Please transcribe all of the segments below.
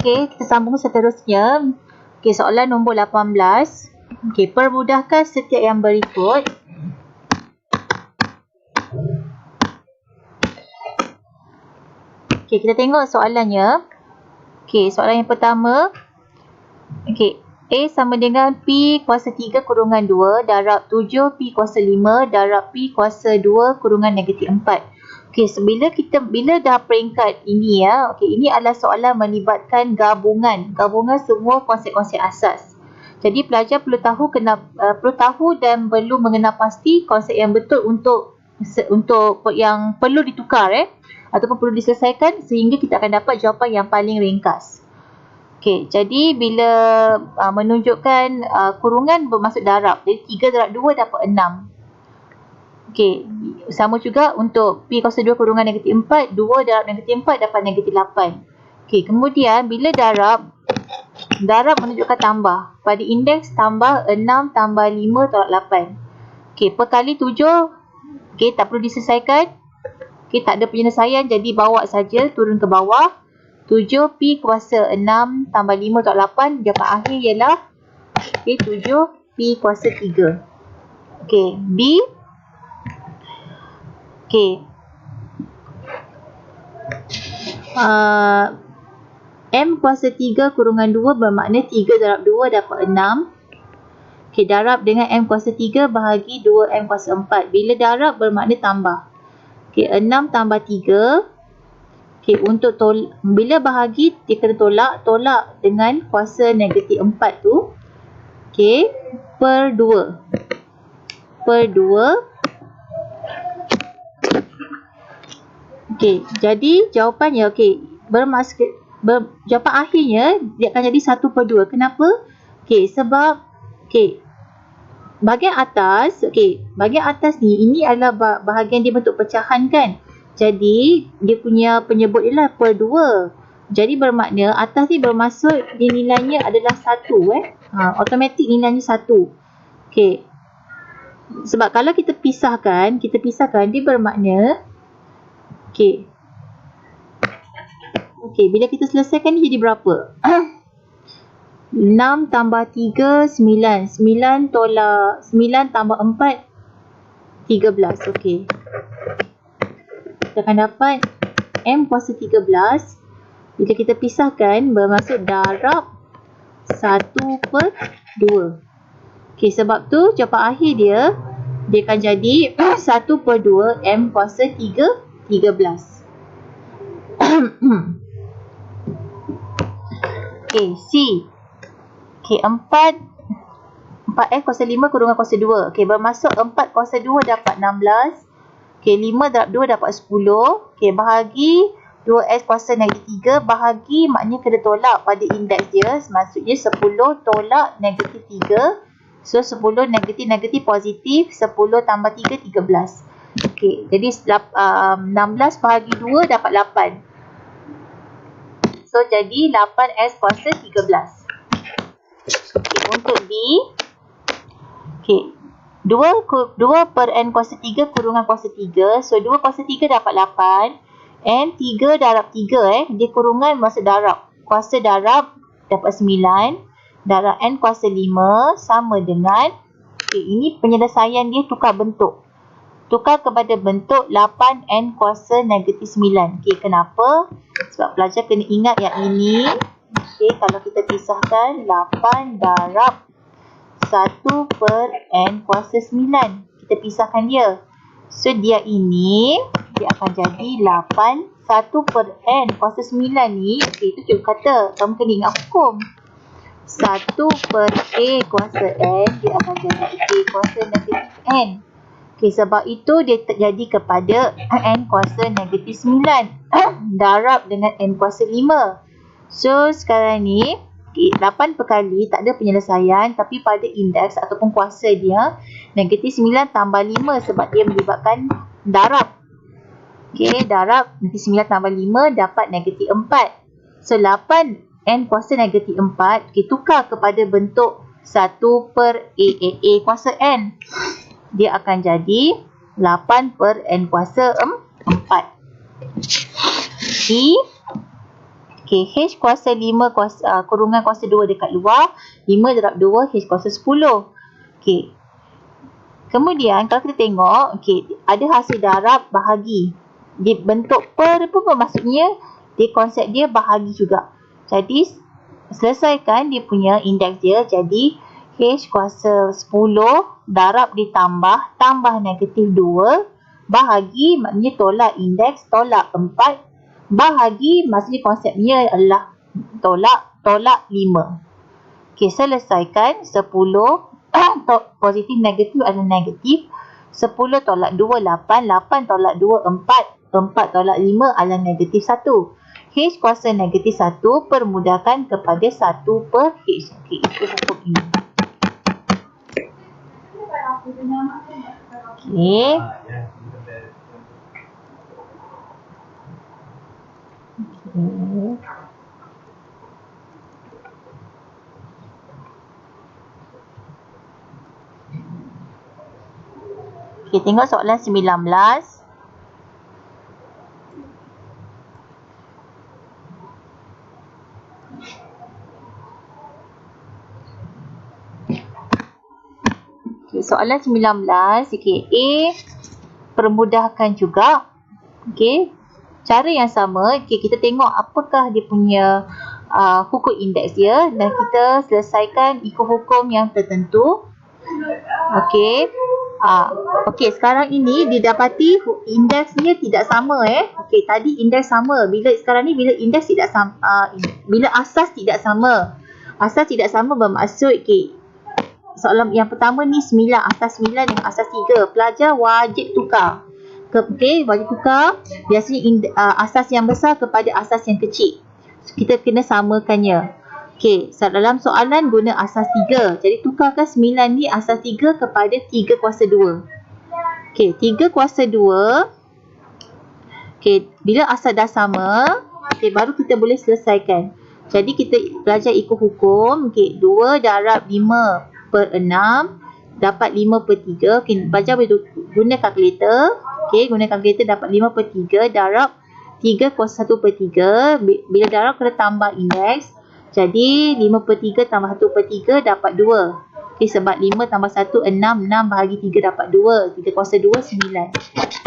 Okey, kita sambung seterusnya. Okey, soalan nombor 18. Okey, permudahkan setiap yang berikut. Okey, kita tengok soalannya. Okey, soalan yang pertama. Okey, A sama dengan P kuasa 3 kurungan 2 darab 7 P kuasa 5 darab P kuasa 2 kurungan negatif 4. Okey, so bila dah peringkat ini ya. Okey, ini adalah soalan melibatkan gabungan semua konsep-konsep asas. Jadi pelajar perlu tahu dan perlu mengenal pasti konsep yang betul untuk yang perlu ditukar ataupun perlu diselesaikan sehingga kita akan dapat jawapan yang paling ringkas. Okey, jadi bila menunjukkan kurungan bermaksud darab. Jadi 3 darab 2 dapat 6. Okey, sama juga untuk P kuasa 2 kurungan negatif 4, 2 darab negatif 4 dapat negatif 8. Okey, kemudian bila darab menunjukkan tambah. Pada indeks tambah 6 tambah 5 tolak 8. Okey, per kali 7. Okey, tak perlu diselesaikan. Okey, tak ada penyelesaian, jadi bawa saja turun ke bawah. 7 P kuasa 6 tambah 5 tolak 8. Jawapan akhir ialah 7 P kuasa 3. Okey, B. Okey. M kuasa 3 kurungan 2 bermakna 3 darab 2 dapat 6. Okey, darab dengan M kuasa 3 bahagi 2M kuasa 4. Bila darab bermakna tambah. Okey, 6 tambah 3. Okey, untuk bila bahagi dia kena tolak dengan kuasa negatif 4 tu. Okey, per 2. Okey, jadi jawapannya jawapan akhirnya dia akan jadi 1/2. Kenapa? Okey, sebab bahagian atas ni ini adalah bahagian dia bentuk pecahan kan. Jadi dia punya penyebut ialah per 2. Jadi bermakna atas ni bermaksud dia nilainya adalah 1 automatik nilainya 1. Okey. Sebab kalau kita pisahkan dia bermakna okey, bila kita selesaikan ni jadi berapa? 6 tambah 3, 9. 9 tolak 9 tambah 4, 13. Okey. Kita akan dapat M kuasa 13. Bila kita pisahkan, bermaksud darab 1/2. Okey, sebab tu jawapan akhir dia akan jadi 1/2 M kuasa 13. Okey, C. Okey, 4M kuasa 5 kurungan kuasa 2. Okey, bermaksud 4 kuasa 2 dapat 16. Okey, 5 darab 2 dapat 10. Okey, bahagi 2S kuasa negatif 3. Bahagi maknanya kena tolak pada indeks dia. Maksudnya 10 tolak negatif 3. So, 10 negatif positif. 10 tambah 3, 13. Okey, jadi 16 bahagi 2 dapat 8. So, jadi 8S kuasa 13. Okey, untuk D. Okey, 2 per N kuasa 3 kurungan kuasa 3. So, 2 kuasa 3 dapat 8. N 3 darab 3 dia kurungan maksud darab. Kuasa darab dapat 9. Darab N kuasa 5 sama dengan ini penyelesaian dia tukar bentuk. Tukar kepada bentuk 8N kuasa negatif 9. Okey, kenapa? Sebab pelajar kena ingat yang ini. Okey, kalau kita pisahkan 8 darab 1 per N kuasa 9. Kita pisahkan dia. So, dia akan jadi 8. 1 per N kuasa 9 ni. Okey, itu cikgu kata. Kamu kena ingat hukum. 1 per A kuasa N. Dia akan jadi A kuasa negatif N. Okey, sebab itu dia terjadi kepada N kuasa negatif 9. Darab dengan N kuasa 5. So, sekarang ni 8 perkali tak ada penyelesaian, tapi pada indeks ataupun kuasa dia negatif 9 tambah 5 sebab dia melibatkan darab. Okey, darab negatif 9 tambah 5 dapat negatif 4. So, 8 N kuasa negatif 4 tukar kepada bentuk 1 per A kuasa N. Dia akan jadi 8 per N kuasa 4. Okey, H kuasa 5 kurungan kuasa 2 dekat luar. 5 darab 2, H kuasa 10. Okey. Kemudian kalau kita tengok, okey, ada hasil darab bahagi. Dia bentuk per pun maksudnya dia konsep dia bahagi juga. Jadi selesaikan dia punya indeks dia. Jadi H kuasa 10 darab ditambah tambah negatif 2 bahagi maknanya tolak indeks, tolak 4 bahagi maksudnya konsepnya adalah tolak 5. Okey, selesaikan 10 positif negatif adalah negatif. 10 tolak 2 8, 8 tolak 2 4, 4 tolak 5 adalah negatif 1. H kuasa negatif 1 permudahkan kepada 1 per H. Okey, itu hukum ini. Okey. Okey, tengok soalan 19. Okay, soalan 19. Okay, A permudahkan juga. Okay, cara yang sama. Okay, kita tengok apakah dia punya hukum indeks dia dan kita selesaikan ikut hukum yang tertentu. Okay. Okay, sekarang ini didapati indeksnya tidak sama. Okay, tadi indeks sama. Sekarang ni bila indeks tidak sama, bila asas tidak sama. Asas tidak sama bermaksud okay, soalan yang pertama ni 9, asas 9 dengan asas 3. Pelajar wajib tukar. Okey, wajib tukar. Biasanya asas yang besar kepada asas yang kecil. Kita kena samakannya. Okey, dalam soalan guna asas 3. Jadi tukarkan 9 ni asas 3 kepada 3 kuasa 2. Okey, 3 kuasa 2. Okey, bila asas dah sama, okey, baru kita boleh selesaikan. Jadi kita belajar ikut hukum. Okey, 2 darab 5 per 6 dapat 5 per 3. Okay, baca guna kalkulator. Okay, guna kalkulator dapat 5 per 3 darab 3 kuasa 1 per 3. Bila darab kena tambah indeks. Jadi 5 per 3 tambah 1 per 3 dapat 2. Okay, sebab 5 tambah 1 6. 6 bahagi 3 dapat 2. 3 kuasa 2 9.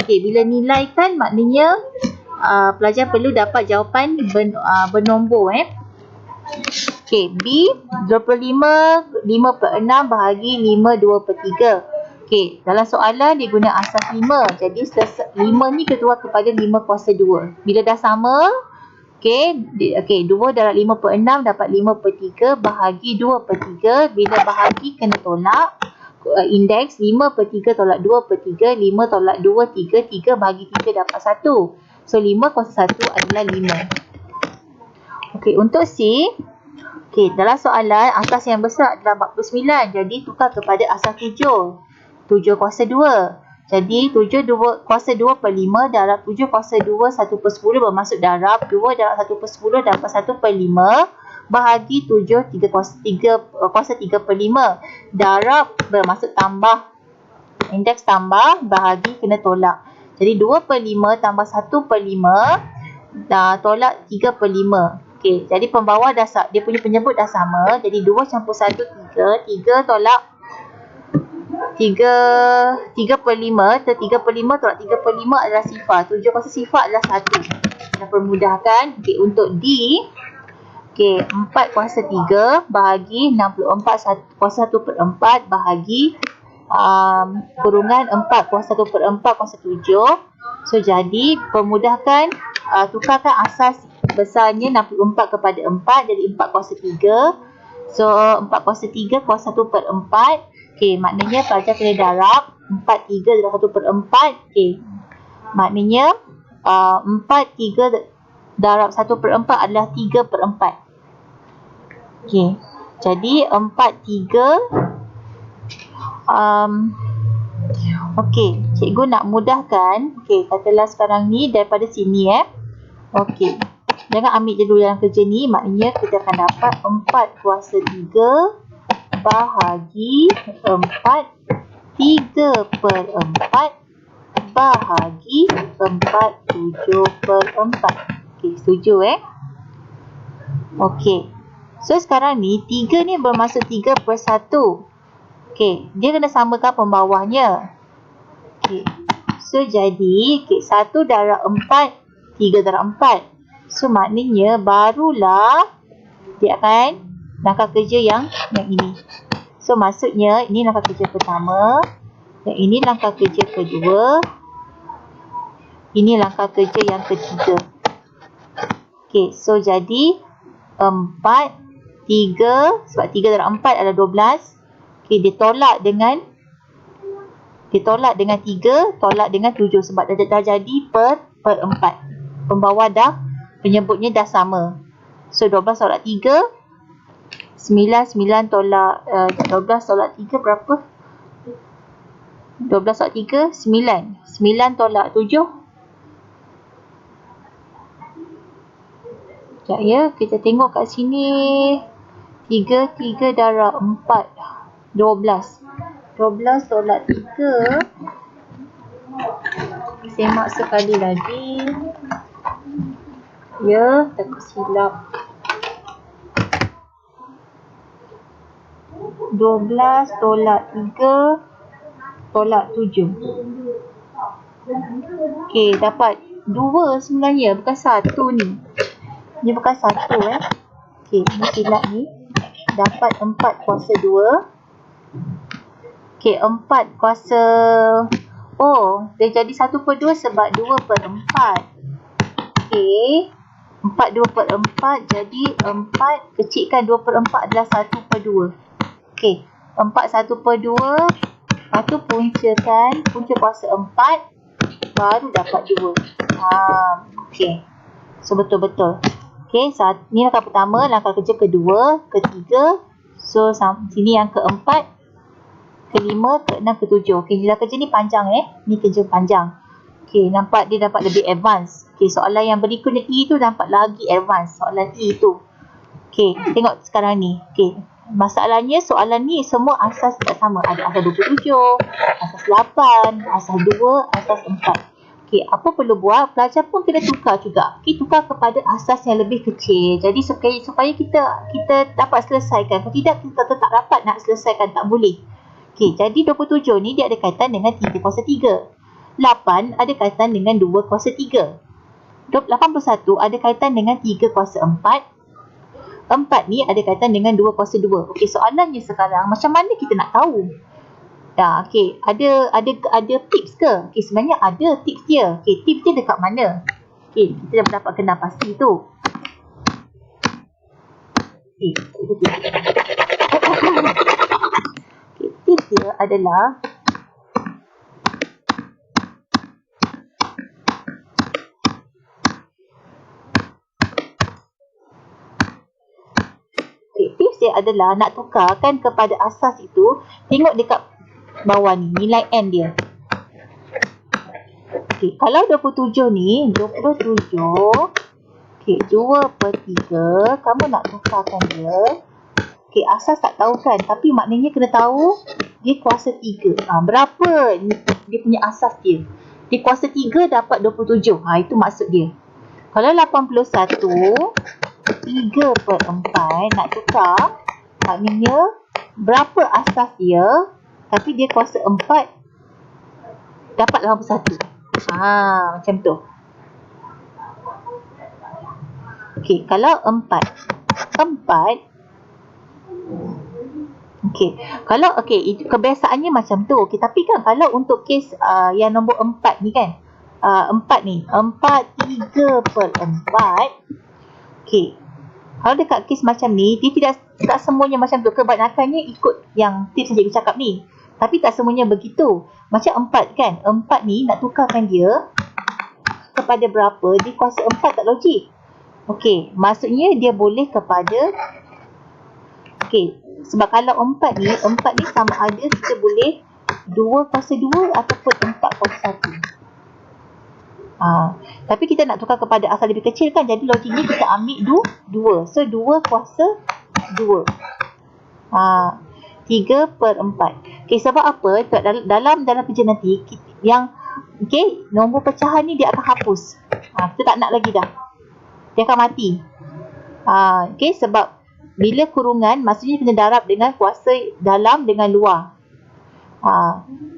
Okay, bila nilaikan maknanya pelajar perlu dapat jawapan bernombor. Okey, B 25 5 per 6 bahagi 5 2 per 3. Okey, dalam soalan dia guna asas 5. Jadi 5 ni keluar kepada 5 kuasa 2. Bila dah sama, okey, 2 darab 5 per 6 dapat 5 per 3 bahagi 2 per 3. Bila bahagi kena tolak indeks 5 per 3 tolak 2 per 3. 5 tolak 2 3, 3 bahagi 3 dapat 1. So 5 kuasa 1 adalah 5. Okey, untuk C, okey, dalam soalan asas yang besar adalah 49. Jadi tukar kepada asas 7. 7 kuasa 2. Jadi 7 kuasa 2 per 5 darab 7 kuasa 2 1 per 10 bermaksud darab 2 darab 1 per 10 dapat 1 per 5 bahagi 7 3 kuasa 3 per 5. Darab bermaksud tambah. Indeks tambah bahagi kena tolak. Jadi 2 per 5 tambah 1 per 5 tolak 3 per 5. Okey, jadi pembawa dah dia punya penyebut dah sama. Jadi 2 campur 1 3. 3 tolak 3 per 5. 3 per 5 tolak 3 per 5 adalah sifar. 7 kuasa sifar adalah 1. Dah permudahkan. Okey, untuk D, okey, 4 kuasa 3 bahagi 64 kuasa 1 per 4 bahagi kurungan 4 kuasa 1 per 4 kuasa 7. So jadi permudahkan, tukarkan asas besarnya 64 kepada 4 jadi 4 kuasa 3. So 4 kuasa 3 kuasa 1 per 4. Okey, maknanya pelajar kena darab 4 3 darab 1 per 4. Okey, maknanya 4 3 darab 1 per 4 adalah 3 per 4. Okey, jadi 4 3 okey, cikgu nak mudahkan. Okey, katalah sekarang ni daripada sini okey, jangan ambil dulu dalam kerja ni. Maknanya kita akan dapat 4 kuasa 3 bahagi 4 3 per 4 bahagi 4 7 per 4. Okey, setuju Okey. So sekarang ni 3 ni bermaksud 3/1. Okey, dia kena samakan pembawahnya. Okey. So jadi, okey, 1 darab 4, 3 darab 4. So maknanya barulah dia akan langkah kerja yang ini. So maksudnya ini langkah kerja pertama, yang ini langkah kerja kedua, ini langkah kerja yang ketiga. Okey, so jadi 4, 3, sebab 3 darab 4 adalah 12. Okey, ditolak dengan 3, tolak dengan 7 sebab dah jadi per 4. Pembawah dah, penyebutnya dah sama. So 12 tolak 3, 9 tolak 12 tolak 3 berapa? 12 tolak 3, 9 tolak 7. Sekejap ya, kita tengok kat sini. 3 darab 4, 12. 12 tolak 3. Semak sekali lagi. Ya, takut silap. 12 tolak 3 tolak 7. Okey, dapat 2 sebenarnya, bukan 1 ni. Ni bukan 1 Okey, ni silap ni. Dapat 4 kuasa 2. Okey, 4 kuasa... Oh, dia jadi 1/2 sebab 2/4. Okey. 4 2/4 jadi 4 kecilkan 2/4 adalah 1/2. Okey, 4 1/2. Lepas tu punca kuasa 4 baru dapat 2. Okey. So betul-betul. Okey, ni langkah pertama, langkah kerja kedua, ketiga. So sini yang keempat, kelima, keenam, ketujuh. Okey, langkah kerja ni panjang Ni kerja panjang. Okey, nampak dia dapat lebih advance. Okey, soalan yang berikutnya E tu nampak lagi advance. Soalan E tu. Okey, tengok sekarang ni. Okey, masalahnya soalan ni semua asas tak sama. Ada asas 27, asas 8, asas 2, asas 4. Okey, apa perlu buat? Pelajar pun kena tukar juga. Okey, tukar kepada asas yang lebih kecil. Jadi supaya kita dapat selesaikan. Kalau tidak, kita tak dapat nak selesaikan. Tak boleh. Okey, jadi 27 ni dia ada kaitan dengan 3 kuasa 3. 8 ada kaitan dengan 2 kuasa 3. 81 ada kaitan dengan 3 kuasa 4. 4 ni ada kaitan dengan 2 kuasa 2. Okey, soalannya sekarang macam mana kita nak tahu? Okey, ada tips ke? Okey, sebenarnya ada tips dia. Okey, tips dia dekat mana? Okey, kita dah dapat kenal pasti tu. Okey, tips dia adalah nak tukarkan kepada asas itu. Tengok dekat bawah ni, nilai N dia. Okey, kalau 27 ni, 27, okey, 2/3, kamu nak tukarkan dia. Okey, asas tak tahu kan, tapi maknanya kena tahu dia kuasa 3. Berapa dia punya asas dia? Dia kuasa 3 dapat 27. Itu maksud dia. Kalau 81, 3/4 nak tukar, maknanya berapa asas dia, tapi dia kuasa 4 dapat 81. Macam tu. Okey, kalau 4. Okey, kalau itu kebiasaannya macam tu. Okey, tapi kan kalau untuk kes yang nombor 4 ni kan, 4 ni, 4 3/4. Okey, kalau dekat kes macam ni, dia tidak semuanya macam tu. Kebanyakannya ikut yang tips yang cikgu cakap ni. Tapi tak semuanya begitu. Macam 4 kan, 4 ni nak tukarkan dia kepada berapa, dia kuasa 4 tak logik. Okey, maksudnya dia boleh kepada, okey, sebab kalau 4 ni sama ada kita boleh 2 kuasa 2 ataupun 4 kuasa 1. Tapi kita nak tukar kepada asal lebih kecil kan, jadi logiknya kita ambil 2. So 2 kuasa 2. 3/4. Okey, sebab apa? Dalam kerja nanti yang nombor pecahan ni dia akan hapus. Kita tak nak lagi dah. Dia akan mati. Okay, sebab bila kurungan maksudnya kena darab dengan kuasa dalam dengan luar.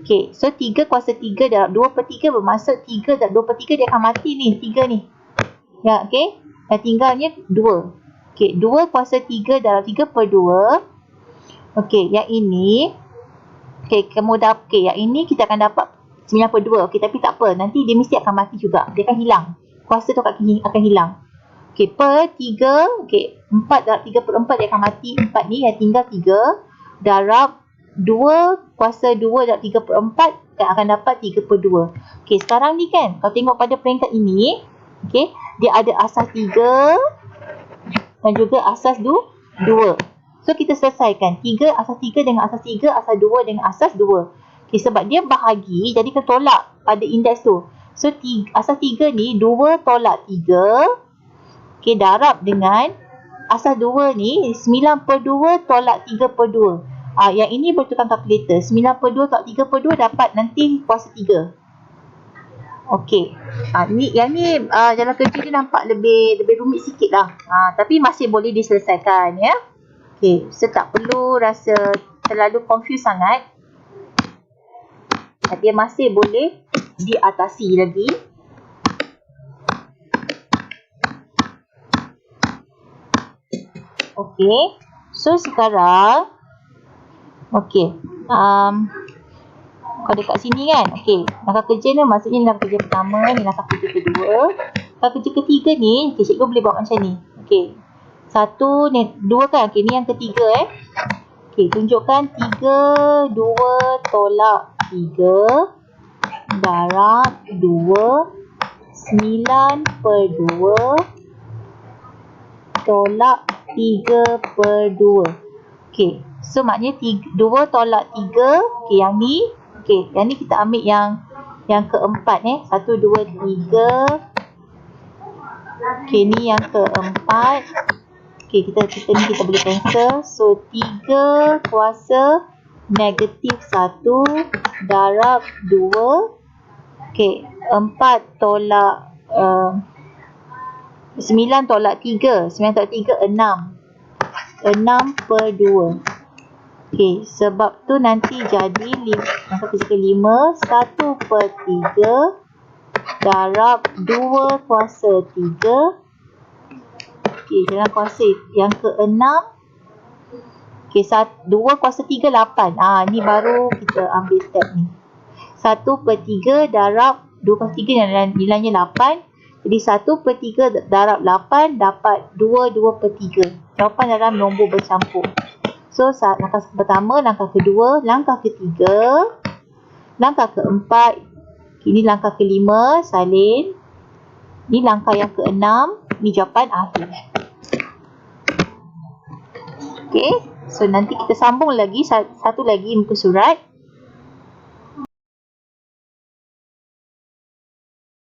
Okay, so 3 kuasa 3 darab 2/3 bermaksud 3 darab 2/3 dia akan mati ni, 3 ni. Ya, okay. Dan tinggalnya 2. Okay, 2 kuasa 3 darab 3/2. Okay, yang ini. Okay, yang ini kita akan dapat 9/2. Okay, tapi tak apa. Nanti dia mesti akan mati juga. Dia akan hilang. Kuasa tu akan hilang. Okay, per 3. Okay, 4 darab 3/4 dia akan mati. 4 ni yang tinggal 3. Darab 2 kuasa 2 darab 3/4 akan dapat 3/2. Okay, sekarang ni kan, kalau tengok pada peringkat ini. Okay, dia ada asas 3 dan juga asas 2. So, kita selesaikan 3, asas 3 dengan asas 3, asas 2 dengan asas 2. Okay, sebab dia bahagi, jadi kita tolak pada indeks tu. So, asas 3 ni 2 tolak 3. Okay, darab dengan asas 2 ni 9/2 tolak 3/2. Yang ini boleh tukar kalkulator. 9/2 tolak 3/2 dapat nanti kuasa 3. Okey. Yang ni jalan kerja dia nampak lebih rumit sikit lah. Tapi masih boleh diselesaikan ya. Okey, so tak perlu rasa terlalu confuse sangat. Dia masih boleh diatasi lagi. Okey. So sekarang kalau dekat sini kan, langkah kerja ni maksudnya langkah kerja pertama, ni langkah kerja kedua. Langkah kerja ketiga ni, cikgu boleh buat macam ni. 1 ni 2 kan, ni yang ketiga tunjukkan 3, 2 tolak 3 darab 2 9/2 tolak 3/2. So maknanya 2 tolak 3. Yang ni yang ni kita ambil yang keempat 1, 2, 3. Ni yang keempat. Kita boleh cancel. So 3 kuasa negatif 1 darab 2. 4 tolak 9 tolak 3. 9 tolak 3 6. 6/2. Sebab tu nanti jadi langkah kerja kelima 1/3 darab 2 kuasa 3. Dalam kuasa yang ke-6. 2 kuasa 3 8. Ni baru kita ambil step ni. 1/3 darab 2 kuasa 3 nilainya 8. Jadi 1/3 darab 8 dapat 2/3. Jawapan dalam nombor bercampur. So, langkah pertama, langkah kedua, langkah ketiga, langkah keempat. Ini langkah kelima, salin. Ini langkah yang keenam. Ini jawapan akhir. So nanti kita sambung lagi, satu lagi muka surat.